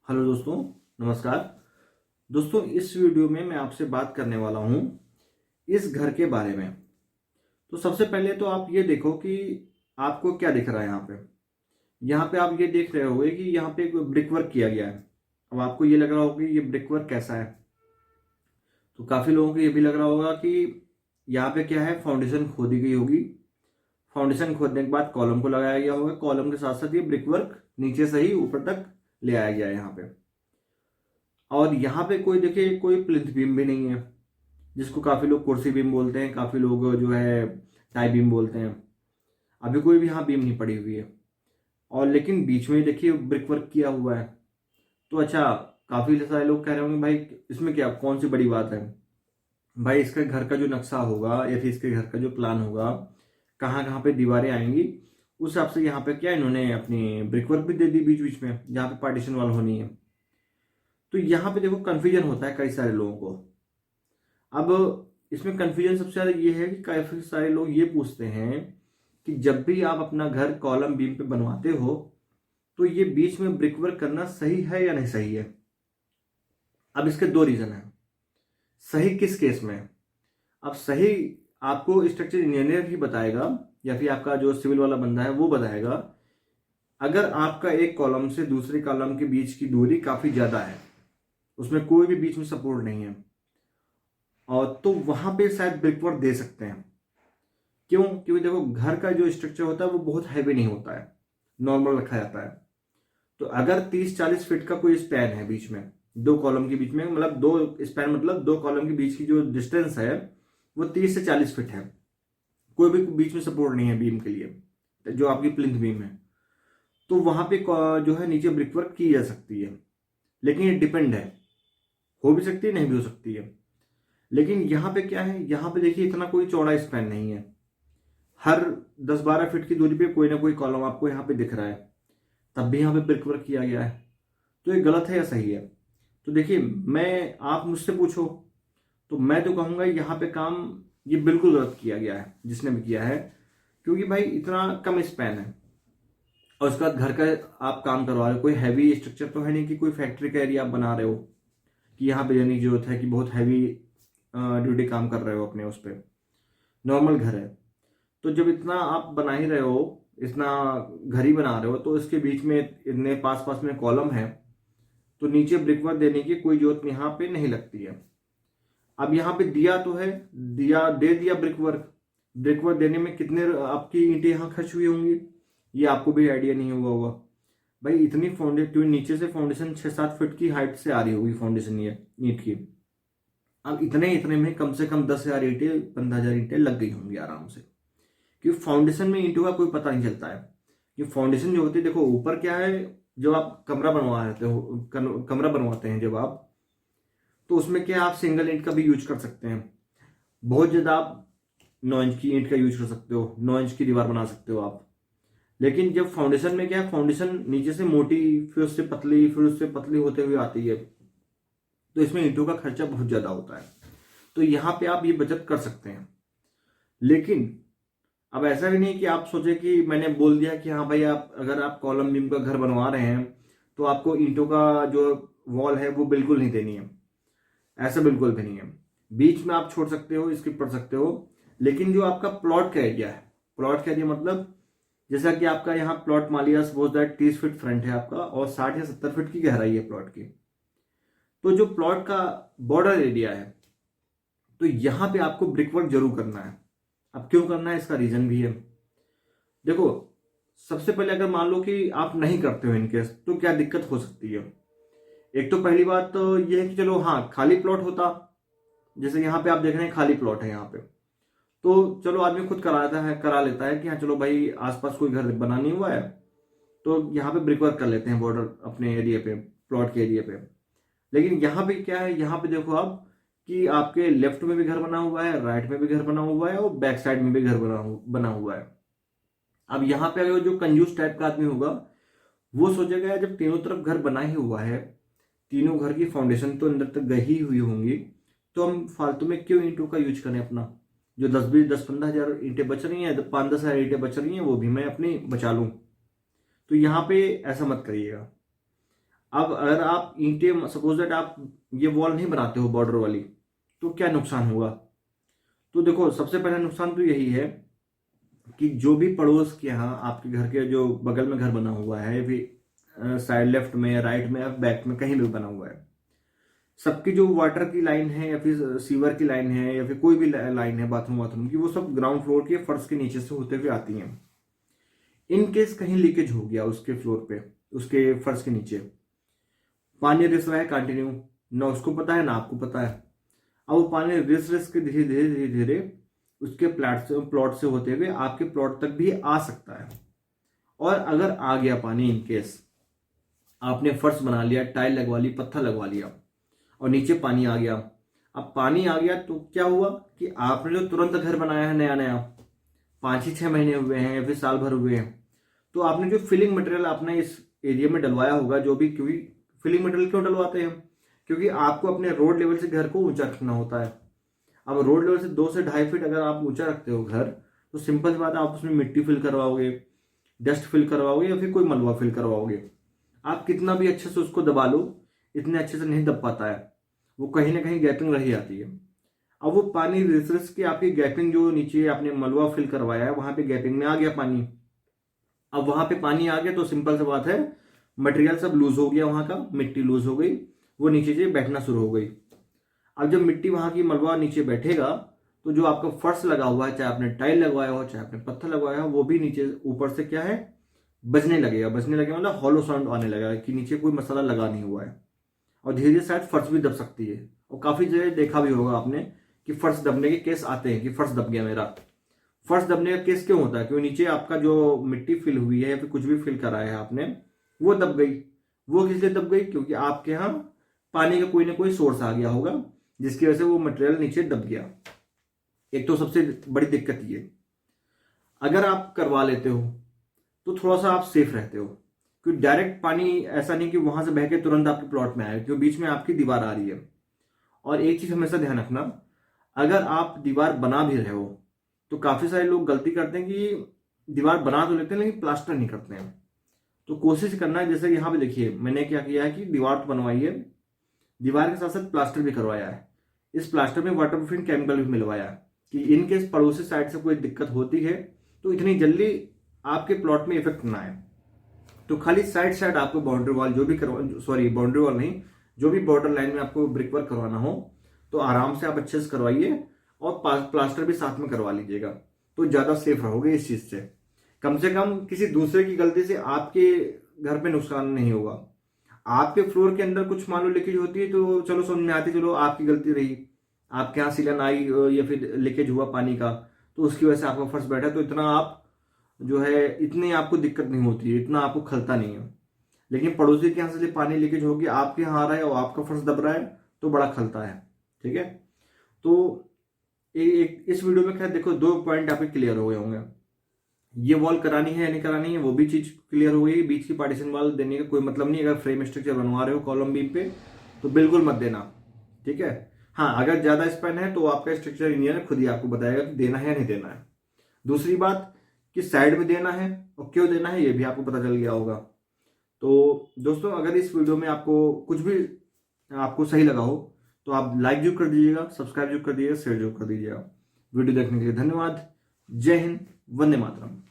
Hello दोस्तों, नमस्कार। दोस्तों, इस वीडियो में मैं आपसे बात करने वाला हूँ इस घर के बारे में। तो सबसे पहले तो आप ये देखो कि आपको क्या दिख रहा है यहाँ पे। यहाँ पे आप ये देख रहे होंगे कि यहाँ पे ब्रिक वर्क किया गया है। अब आपको ये लग रहा होगा कि ये ब्रिक वर्क कैसा है। तो काफ़ी लोगों को ये भी लग रहा होगा कि यहाँ पे क्या है, फाउंडेशन खोदी गई होगी। फाउंडेशन खोदने के बाद कॉलम को लगाया गया होगा, कॉलम के साथ साथ ये ब्रिक वर्क नीचे से ही ऊपर तक ले आया गया है यहाँ पे। और यहाँ पे कोई देखिए, कोई प्लिंथ बीम भी नहीं है, जिसको काफ़ी लोग कुर्सी बीम बोलते हैं, काफ़ी लोग जो है टाई बीम बोलते हैं। अभी कोई भी यहाँ बीम नहीं पड़ी हुई है। और लेकिन बीच में देखिए ब्रिक वर्क किया हुआ है। तो अच्छा, काफ़ी सारे लोग कह रहे होंगे भाई इसमें क्या, कौन सी बड़ी बात है। भाई इसका घर का जो नक्शा होगा या फिर इसके घर का जो प्लान होगा, कहाँ कहाँ पे दीवारें आएंगी, उस हिसाब से यहाँ पे क्या इन्होंने अपनी ब्रिक वर्क भी दे दी बीच बीच में, जहाँ पे पार्टीशन वाल होनी है। तो यहाँ पे देखो कन्फ्यूजन होता है कई सारे लोगों को। अब इसमें कन्फ्यूजन सबसे ज़्यादा ये है कि काफ़ी सारे लोग ये पूछते हैं कि जब भी आप अपना घर कॉलम बीम पे बनवाते हो तो ये बीच में ब्रिक वर्क करना सही है या नहीं सही है। अब इसके दो रीज़न हैं। सही किस केस में है? अब सही आपको स्ट्रक्चर इंजीनियर ही बताएगा या फिर आपका जो सिविल वाला बंदा है वो बताएगा। अगर आपका एक कॉलम से दूसरे कॉलम के बीच की दूरी काफ़ी ज़्यादा है, उसमें कोई भी बीच में सपोर्ट नहीं है, और तो वहां पे शायद ब्रिकवर्क दे सकते हैं। क्यों? क्योंकि देखो घर का जो स्ट्रक्चर होता है वो बहुत हैवी नहीं होता है, नॉर्मल रखा जाता है। तो अगर 30-40 फीट का कोई स्पैन है बीच में, दो कॉलम के बीच में, मतलब दो स्पैन मतलब दो कॉलम के बीच की जो डिस्टेंस है वो 30 से 40 फीट है, कोई भी बीच में सपोर्ट नहीं है बीम के लिए, जो आपकी प्लिंथ बीम है, तो वहां पे जो है नीचे ब्रिकवर्क की जा सकती है। लेकिन ये डिपेंड है, हो भी सकती है नहीं भी हो सकती है। लेकिन यहाँ पे क्या है, यहाँ पे देखिए इतना कोई चौड़ा स्पैन नहीं है। हर 10-12 फीट की दूरी पे कोई ना कोई कॉलम आपको यहाँ पे दिख रहा है, तब भी यहाँ पे ब्रिक वर्क किया गया है। तो ये गलत है या सही है? तो देखिए, मैं आप मुझसे पूछो तो मैं तो कहूँगा यहाँ पे काम ये बिल्कुल गलत किया गया है जिसने भी किया है। क्योंकि भाई इतना कम स्पैन है और उसके बाद घर का आप काम करवा रहे हो, कोई हैवी स्ट्रक्चर तो है नहीं कि कोई फैक्ट्री का एरिया आप बना रहे हो कि यहाँ पे जाने की जरूरत है कि बहुत हैवी ड्यूटी काम कर रहे हो अपने उस पर। नॉर्मल घर है, तो जब इतना आप बना ही रहे हो, इतना घर ही बना रहे हो, तो इसके बीच में इतने पास पास में कॉलम है, तो नीचे ब्रिकवर्क देने की कोई जरूरत यहाँ पे नहीं लगती है। अब यहाँ पे दिया तो है, दिया दे दिया ब्रिकवर्क। ब्रिकवर्क देने में कितने आपकी ईंटें यहाँ खर्च हुई होंगी ये आपको भी आइडिया नहीं होगा भाई। इतनी फाउंडेशन, नीचे से फाउंडेशन 6-7 फीट की हाइट से आ रही होगी फाउंडेशन ये ईंट की। अब इतने इतने में कम से कम 10,000 ईंटें, 15,000 ईंटें लग गई होंगी आराम से। क्योंकि फाउंडेशन में ईंटों का कोई पता नहीं चलता है। कि फाउंडेशन जो होती है, देखो ऊपर क्या है, जब आप कमरा बनवा रहते हो, कमरा बनवाते हैं जब आप, तो उसमें क्या आप सिंगल ईंट का भी यूज कर सकते हैं। बहुत ज्यादा आप 9 इंच की ईंट का यूज कर सकते हो, 9 इंच की दीवार बना सकते हो आप। लेकिन जब फाउंडेशन में क्या है, फाउंडेशन नीचे से मोटी, फिर उससे पतली, फिर उससे पतली होते हुए आती है, तो इसमें ईंटों का खर्चा बहुत ज्यादा होता है। तो यहाँ पे आप ये बचत कर सकते हैं। लेकिन अब ऐसा भी नहीं कि आप सोचे कि मैंने बोल दिया कि हाँ भाई, आप अगर आप कॉलम बीम का घर बनवा रहे हैं तो आपको ईंटों का जो वॉल है वो बिल्कुल नहीं देनी है। ऐसा बिल्कुल भी नहीं है। बीच में आप छोड़ सकते हो, स्किप कर सकते हो। लेकिन जो आपका प्लॉट का एरिया है, प्लॉट का एरिया मतलब जैसा कि आपका यहाँ प्लॉट मान लिया सपोज दैट 30 फीट फ्रंट है आपका और 60 या 70 फीट की गहराई है प्लॉट की, तो जो प्लॉट का बॉर्डर एरिया है, तो यहाँ पे आपको ब्रिकवर्क जरूर करना है। अब क्यों करना है, इसका रीजन भी है। देखो, सबसे पहले अगर मान लो कि आप नहीं करते हो इनकेस, तो क्या दिक्कत हो सकती है। एक तो पहली बात तो ये है कि चलो हाँ, खाली प्लॉट होता, जैसे यहाँ पे आप देख रहे हैं खाली प्लॉट है यहाँ पे, तो चलो आदमी खुद करा लेता है कि हाँ चलो भाई आसपास कोई घर बना नहीं हुआ है, तो यहाँ पे ब्रिकवर्क कर लेते हैं बॉर्डर अपने एरिया पे, प्लॉट के एरिया पे। लेकिन यहाँ पे क्या है, यहाँ पे देखो आप कि आपके लेफ्ट में भी घर बना हुआ है, राइट में भी घर बना हुआ है और बैक साइड में भी घर बना हुआ है। अब यहाँ पे अगर जो कंजूस टाइप का आदमी होगा, वो सोचेगा जब तीनों तरफ घर बना ही हुआ है, तीनों घर की फाउंडेशन तो अंदर तक गई हुई होंगी, तो हम फालतू में क्यों ईंटों का यूज करें अपना। जो 10-15 हजार ईंटें बच रही हैं, 5-10 हजार ईंटें बच रही हैं, वो भी मैं अपनी बचा लूं। तो यहाँ पे ऐसा मत करिएगा। अब अगर आप ईंटें सपोज दैट आप ये वॉल नहीं बनाते हो बॉर्डर वाली, तो क्या नुकसान होगा? तो देखो, सबसे पहला नुकसान तो यही है कि जो भी पड़ोस के यहाँ आपके घर के जो बगल में घर बना हुआ है, फिर साइड लेफ्ट में या राइट में या बैक में कहीं भी बना हुआ है, सबकी जो वाटर की लाइन है या फिर सीवर की लाइन है या फिर कोई भी लाइन है बाथरूम की, वो सब ग्राउंड फ्लोर के फर्श के नीचे से होते हुए आती हैं। इन केस कहीं लीकेज हो गया उसके फ्लोर पे, उसके फर्श के नीचे पानी रिस रहा है कंटिन्यू, ना उसको पता है ना आपको पता है। अब वो पानी रिस रिस के धीरे धीरे धीरे धीरे उसके प्लॉट से होते हुए आपके प्लॉट तक भी आ सकता है। और अगर आ गया पानी, इन केस आपने फर्श बना लिया, टाइल लगवा ली, पत्थर लगवा लिया और नीचे पानी आ गया, अब पानी आ गया तो क्या हुआ कि आपने जो तुरंत घर बनाया है नया नया, 5 ही 6 महीने हुए हैं या फिर साल भर हुए हैं, तो आपने जो फिलिंग मटेरियल आपने इस एरिया में डलवाया होगा जो भी, क्योंकि फिलिंग मटेरियल क्यों डलवाते हैं? क्योंकि आपको अपने रोड लेवल से घर को ऊंचा रखना होता है। अब रोड लेवल से 2 से 2.5 फीट अगर आप ऊंचा रखते हो घर, तो सिंपल सी बात है, आप उसमें मिट्टी फिल करवाओगे, डस्ट फिल करवाओगे या फिर कोई मलबा फिल करवाओगे। आप कितना भी अच्छे से उसको दबा लो, इतने अच्छे से नहीं दब पाता है, वो कहीं ना कहीं गैपिंग रही जाती है। अब वो पानी रिस रिस के आपकी गैपिंग, जो नीचे आपने मलबा फिल करवाया है वहां पे गैपिंग में आ गया पानी। अब वहां पे पानी आ गया तो सिंपल सी बात है, मटेरियल सब लूज हो गया, वहां का मिट्टी लूज हो गई, वो नीचे से बैठना शुरू हो गई। अब जब मिट्टी वहां की मलबा नीचे बैठेगा, तो जो आपका फर्श लगा हुआ है, चाहे आपने टाइल लगवाया हो चाहे आपने पत्थर लगवाया हो, वो भी नीचे ऊपर से क्या है, बजने लगेगा। बजने लगेगा मतलब हॉलो साउंड आने लगेगा कि नीचे कोई मसाला लगा नहीं हुआ है। और धीरे धीरे शायद फर्श भी दब सकती है। और काफी जगह देखा भी होगा आपने कि फर्श दबने के केस आते हैं कि फर्श दब गया मेरा। फर्श दबने का केस क्यों होता है? क्योंकि नीचे आपका जो मिट्टी फिल हुई है या फिर कुछ भी फिल कराया है आपने, वो दब गई। वो किस लिए दब गई? क्योंकि आपके यहाँ पानी का कोई ना कोई सोर्स आ गया होगा, जिसकी वजह से वो मटेरियल नीचे दब गया। एक तो सबसे बड़ी दिक्कत ये, अगर आप करवा लेते हो तो थोड़ा सा आप सेफ रहते हो, क्योंकि डायरेक्ट पानी ऐसा नहीं कि वहां से बह के तुरंत आपके प्लॉट में आए, क्योंकि बीच में आपकी दीवार आ रही है। और एक चीज हमेशा ध्यान रखना, अगर आप दीवार बना भी रहे हो तो काफी सारे लोग गलती करते हैं कि दीवार बना तो लेते हैं लेकिन प्लास्टर नहीं करते हैं। तो कोशिश करना है, जैसे यहाँ पे देखिए मैंने क्या किया है कि दीवार तो बनवाई है, दीवार के साथ साथ प्लास्टर भी करवाया है। इस प्लास्टर में वाटरप्रूफिंग केमिकल भी मिलवाया है कि इन केस पड़ोसी साइड से कोई दिक्कत होती है तो इतनी जल्दी आपके प्लॉट में इफेक्ट ना आए। तो खाली साइड साइड आपको बाउंड्री वॉल जो भी बाउंड्री वॉल नहीं, जो भी बॉर्डर लाइन में आपको ब्रिक वर्क करवाना हो तो आराम से आप अच्छे से करवाइए, और प्लास्टर भी साथ में करवा लीजिएगा, तो ज्यादा सेफ रहोगे इस चीज से। कम से कम किसी दूसरे की गलती से आपके घर पे नुकसान नहीं होगा। आपके फ्लोर के अंदर कुछ मान लो लीकेज होती है तो चलो समझ में आती, चलो आपकी गलती रही, आपके यहाँ सीलन आई या फिर लीकेज हुआ पानी का, तो उसकी वजह से आपका फर्श बैठा, तो इतना आप जो है इतनी आपको दिक्कत नहीं होती है, इतना आपको खलता नहीं है। लेकिन पड़ोसी के यहाँ से पानी लीकेज होगी, आपके यहाँ आ रहा है और आपका फर्श दब रहा है, तो बड़ा खलता है। ठीक है, तो इस वीडियो में खैर देखो 2 पॉइंट आपके क्लियर हो गए होंगे। ये वॉल करानी है या नहीं करानी है वो भी चीज क्लियर हो गई। बीच की पार्टीशन वॉल देने का कोई मतलब नहीं, अगर फ्रेम स्ट्रक्चर बनवा रहे हो कॉलम बीम पे तो बिल्कुल मत देना। ठीक है, हाँ अगर ज्यादा स्पैन है तो आपका स्ट्रक्चर इंजीनियर खुद ही आपको बताएगा कि देना है या नहीं देना है। दूसरी बात कि साइड में देना है और क्यों देना है ये भी आपको पता चल गया होगा। तो दोस्तों, अगर इस वीडियो में आपको कुछ भी आपको सही लगा हो तो आप लाइक जरूर कर दीजिएगा, सब्सक्राइब जरूर कर दीजिएगा, शेयर जरूर कर दीजिएगा। वीडियो देखने के लिए धन्यवाद। जय हिंद, वंदे मातरम।